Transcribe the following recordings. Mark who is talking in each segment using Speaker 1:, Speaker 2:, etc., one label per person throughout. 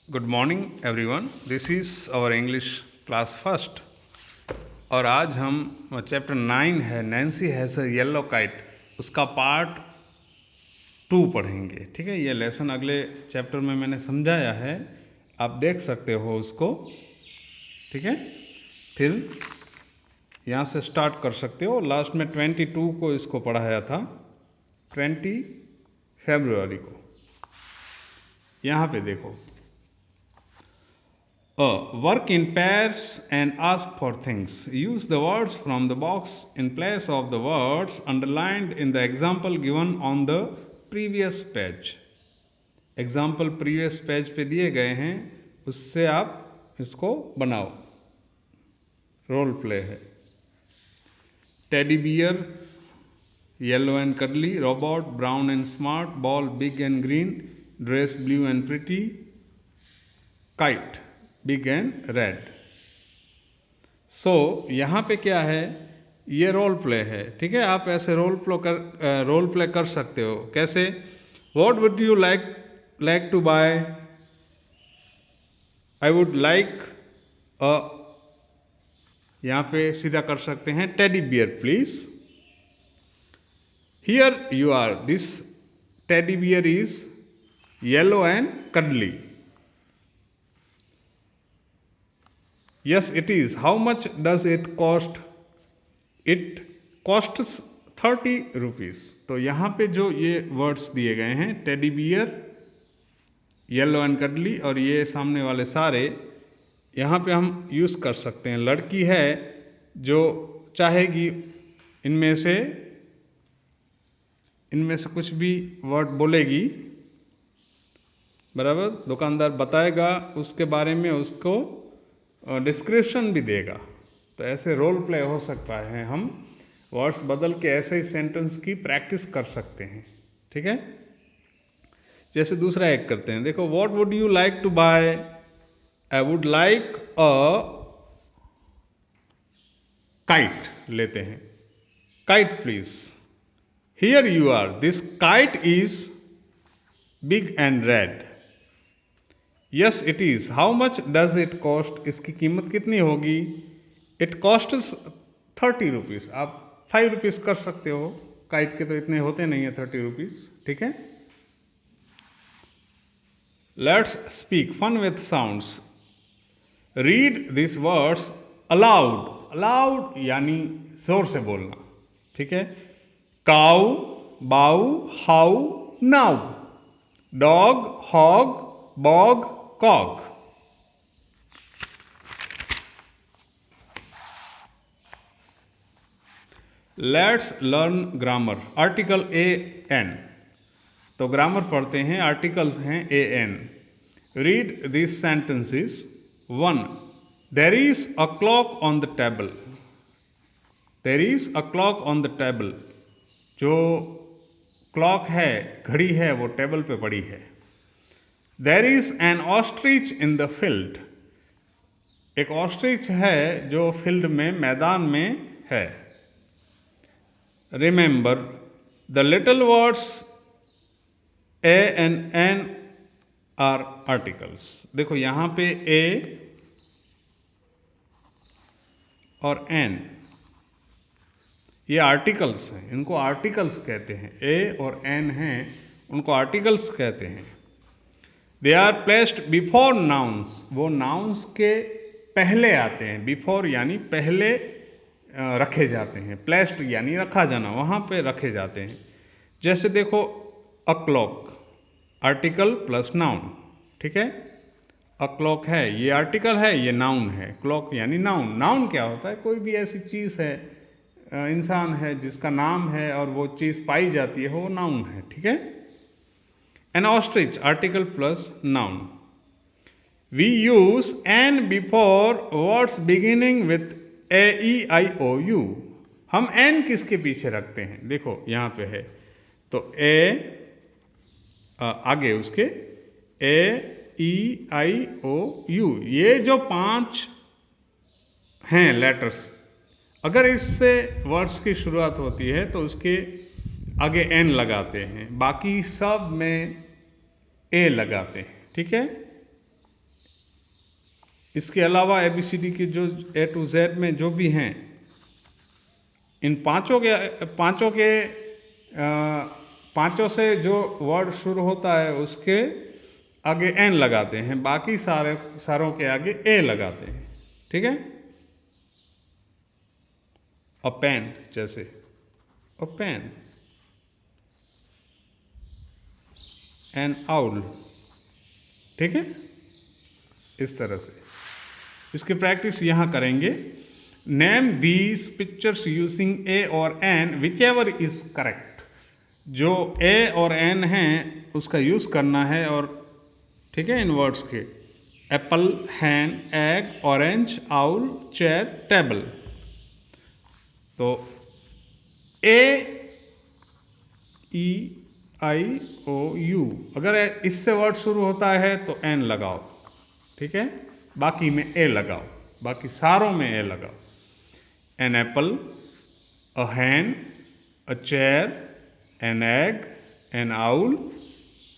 Speaker 1: Good morning everyone, this is our English class first. और आज हम चैप्टर 9 है Nancy has a yellow kite, उसका पार्ट 2 पढ़ेंगे। ठीक है, ये लेसन अगले चैप्टर में मैंने समझाया है, आप देख सकते हो उसको। ठीक है, फिर यहाँ से स्टार्ट कर सकते हो। लास्ट में 22 को इसको पढ़ाया था, 20 फरवरी को। यहाँ पे देखो, work in pairs and ask for things. Use the words from the box in place of the words underlined in the example given on the previous page. Example previous page पे दिए गए हैं, उससे आप इसको बनाओ। रोल प्ले है। Teddy bear yellow and curly, robot brown and smart, ball big and green, dress blue and pretty, kite big and red. So यहाँ पे क्या है, ये रोल प्ले है। ठीक है, आप ऐसे रोल प्ले कर सकते हो। कैसे? What would you like to buy? I would like a, यहाँ पे सीधा कर सकते हैं, teddy bear please. Here you are, this teddy bear is yellow and curly. Yes, it is. How much does it cost? It costs 30 rupees. तो यहाँ पे जो ये वर्ड्स दिए गए हैं, teddy bear, yellow and curly, और ये सामने वाले सारे, यहाँ पे हम यूज़ कर सकते हैं। लड़की है जो चाहेगी इनमें से कुछ भी वर्ड बोलेगी, बराबर, दुकानदार बताएगा उसके बारे में, उसको डिस्क्रिप्शन भी देगा। तो ऐसे रोल प्ले हो सकता है, हम वर्ड्स बदल के ऐसे ही सेंटेंस की प्रैक्टिस कर सकते हैं। ठीक है, जैसे दूसरा एक करते हैं। देखो, what would you like to buy? I would like a kite लेते हैं। Kite please. Here you are, this kite is big and red. Yes it is. How much does it cost? इसकी कीमत कितनी होगी? It cost 30 rupees. आप 5 rupees कर सकते हो, काइट के तो इतने होते नहीं है 30 रुपीज़। ठीक है, let's speak fun with sounds. Read this words aloud. Aloud यानी जोर से बोलना। ठीक है, cow, bow, how, now, dog, hog, bog, cog. Let's learn grammar. Article a an. तो ग्रामर पढ़ते हैं, आर्टिकल्स हैं a an. Read this sentences. 1. There is a clock on the table. There is a clock on the table. जो clock है, घड़ी है, वो table पे पड़ी है। देर is an ostrich in the field. एक ऑस्ट्रिच है जो फील्ड में, मैदान में है। Remember the little words a and an are articles. देखो यहाँ पे ए और एन ये आर्टिकल्स हैं, इनको आर्टिकल्स कहते हैं। ए और एन हैं, उनको आर्टिकल्स कहते हैं। They are placed before nouns. वो नाउन्स के पहले आते हैं। बिफोर यानी पहले रखे जाते हैं। प्लेस्ड यानी रखा जाना, वहाँ पे रखे जाते हैं। जैसे देखो, a clock, article plus noun. ठीक है, अ क्लॉक है, ये आर्टिकल है, ये नाउन है। क्लॉक यानी नाउन। नाउन क्या होता है? कोई भी ऐसी चीज़ है, इंसान है जिसका नाम है और वो चीज़ पाई जाती है, वो नाउन है। ठीक है, an ostrich, article plus noun. We use an before words beginning with a e i o u. हम एन किसके पीछे रखते हैं? देखो यहाँ पे है, तो ए आगे उसके ए ई आई ओ यू, ये जो 5 हैं लेटर्स, अगर इससे वर्ड्स की शुरुआत होती है तो उसके आगे एन लगाते हैं, बाकी सब में ए लगाते हैं। ठीक है, इसके अलावा ABCD की जो A to Z में जो भी हैं, इन पांचों से जो वर्ड शुरू होता है उसके आगे N लगाते हैं, बाकी सारों के आगे A लगाते हैं। ठीक है। अ पेन, जैसे अ पेन, एन आउल। ठीक है, इस तरह से इसकी प्रैक्टिस यहाँ करेंगे। Name these pictures using a और an whichever is correct. जो ए और एन हैं उसका यूज करना है, और ठीक है, इन वर्ड्स के apple, hen, egg, orange, owl, chair, table. तो a e i o you, अगर इससे वर्ड शुरू होता है तो एन लगाओ। ठीक है, बाकी में ए लगाओ, बाकी सारों में ए लगाओ। An apple, a hen, a chair, an egg, an owl,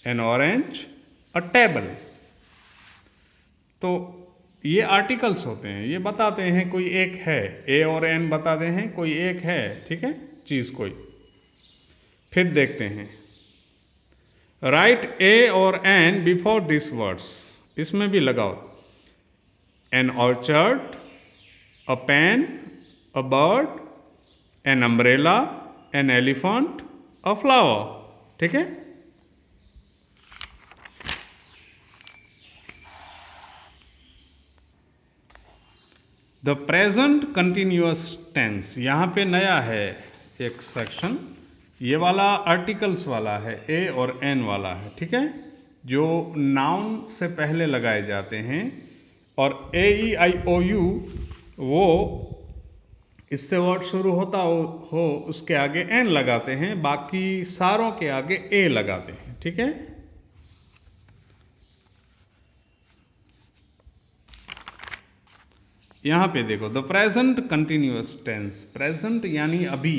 Speaker 1: an orange, a table. तो ये आर्टिकल्स होते हैं, ये बताते हैं कोई एक है। ए और एन बताते हैं कोई एक है। ठीक है, चीज कोई। फिर देखते हैं, राइट ए और एन बिफोर दिस वर्ड्स, इसमें भी लगाओ। An orchard, a pen, a bird, an umbrella, an elephant, a flower. ठीक है। द प्रेजेंट कंटिन्यूअस टेंस, यहाँ पे नया है एक सेक्शन, ये वाला आर्टिकल्स वाला है, ए और एन वाला है। ठीक है, जो नाउन से पहले लगाए जाते हैं, और ए ई आई ओ यू वो इससे वर्ड शुरू होता हो उसके आगे एन लगाते हैं, बाकी सारों के आगे ए लगाते हैं। ठीक है। यहां पे देखो, the present continuous tense, present यानी अभी,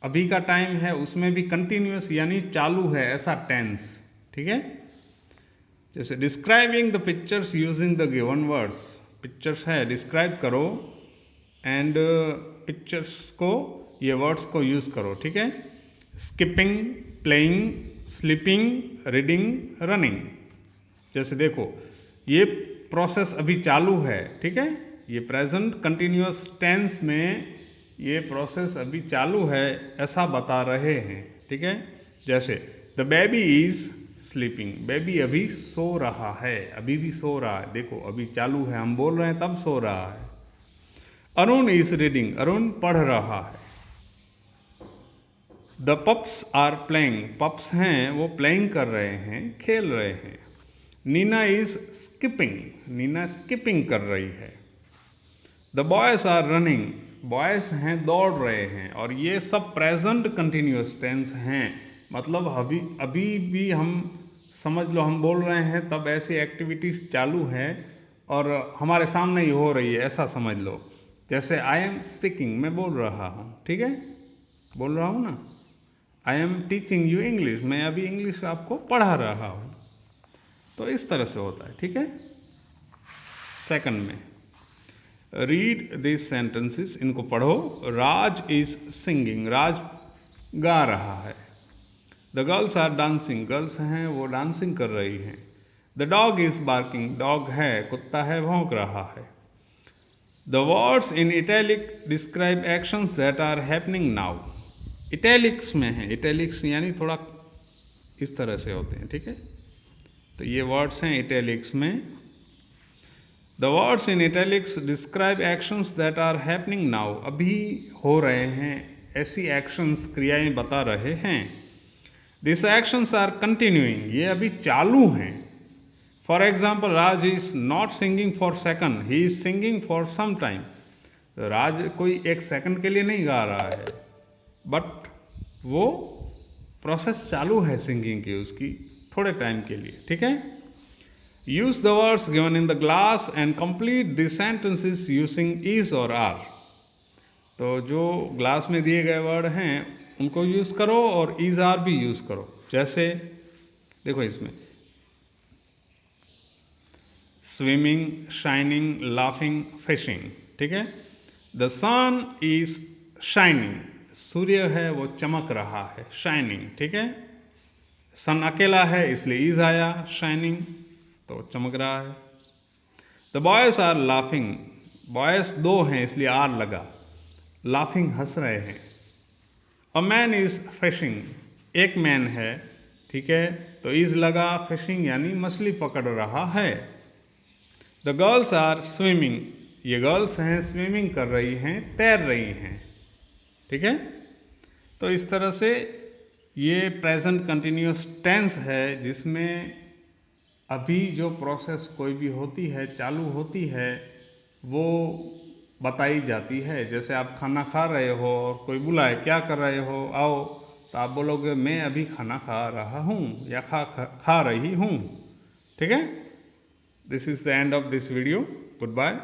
Speaker 1: अभी का टाइम है, उसमें भी कंटिन्यूअस यानी चालू है, ऐसा टेंस। ठीक है। जैसे describing the pictures using the given words, pictures है, डिस्क्राइब करो, एंड पिक्चर्स को, ये वर्ड्स को यूज करो। ठीक है। Skipping, playing, sleeping, reading, running. जैसे देखो, ये प्रोसेस अभी चालू है। ठीक है, ये प्रेजेंट कंटिन्यूअस टेंस में ये प्रोसेस अभी चालू है, ऐसा बता रहे हैं। ठीक है। जैसे the baby is sleeping, baby अभी सो रहा है, अभी भी सो रहा है। देखो, अभी चालू है, हम बोल रहे हैं तब सो रहा है। अरुण इज रीडिंग, अरुण पढ़ रहा है। The pups are playing, pups हैं वो प्लेइंग कर रहे हैं, खेल रहे हैं। Neena is skipping, Neena skipping कर रही है। The boys are running, boys हैं दौड़ रहे हैं। और ये सब प्रेजेंट कंटिन्यूअस टेंस हैं, मतलब अभी भी हम समझ लो हम बोल रहे हैं तब ऐसी एक्टिविटीज चालू है और हमारे सामने ही हो रही है, ऐसा समझ लो। जैसे आई एम स्पीकिंग, मैं बोल रहा हूँ। ठीक है, बोल रहा हूँ ना। I am teaching you English, मैं अभी इंग्लिश आपको पढ़ा रहा हूँ। तो इस तरह से होता है। ठीक है। सेकंड में, रीड दिस सेंटेंसेस, इनको पढ़ो। राज इज सिंगिंग, राज गा रहा है। The girls are dancing, girls हैं वो डांसिंग कर रही हैं। The dog is barking, dog है, कुत्ता है, भौंक रहा है। The words in italic describe actions that are happening now, italics में है, इटैलिक्स यानी थोड़ा इस तरह से होते हैं। ठीक है, तो ये वर्ड्स हैं इटैलिक्स में। The words in italics describe actions that are happening now, अभी हो रहे हैं, ऐसी एक्शंस, क्रियाएं बता रहे हैं। दिस एक्शंस आर कंटिन्यूइंग, ये अभी चालू हैं। For example, Raj is not singing for second, he is singing for some time. Raj कोई एक सेकंड के लिए नहीं गा रहा है, बट वो प्रोसेस चालू है सिंगिंग की, उसकी थोड़े टाइम के लिए। ठीक है। Use the words given in the glass and complete the sentences using is और आर। तो जो ग्लास में दिए गए वर्ड हैं उनको यूज करो और इज आर भी यूज करो। जैसे देखो, इसमें स्विमिंग, शाइनिंग, लाफिंग, फिशिंग। ठीक है। द सन इज शाइनिंग, सूर्य है वो चमक रहा है, शाइनिंग। ठीक है। सन अकेला है इसलिए इज आया, शाइनिंग तो चमक रहा है। The boys are laughing, boys दो हैं इसलिए आर लगा, लाफिंग हंस रहे हैं। अ मैन इज फिशिंग, एक मैन है। ठीक है। तो इज लगा, फिशिंग यानी मछली पकड़ रहा है। द गर्ल्स आर स्विमिंग, ये गर्ल्स हैं, स्विमिंग कर रही हैं, तैर रही हैं। ठीक है। तो इस तरह से ये प्रेजेंट कंटिन्यूअस टेंस है जिसमें अभी जो प्रोसेस कोई भी होती है, चालू होती है, वो बताई जाती है। जैसे आप खाना खा रहे हो और कोई बुलाए, क्या कर रहे हो, आओ, तो आप बोलोगे मैं अभी खाना खा रहा हूँ या खा रही हूँ। ठीक है। This is the end of this video. Good bye.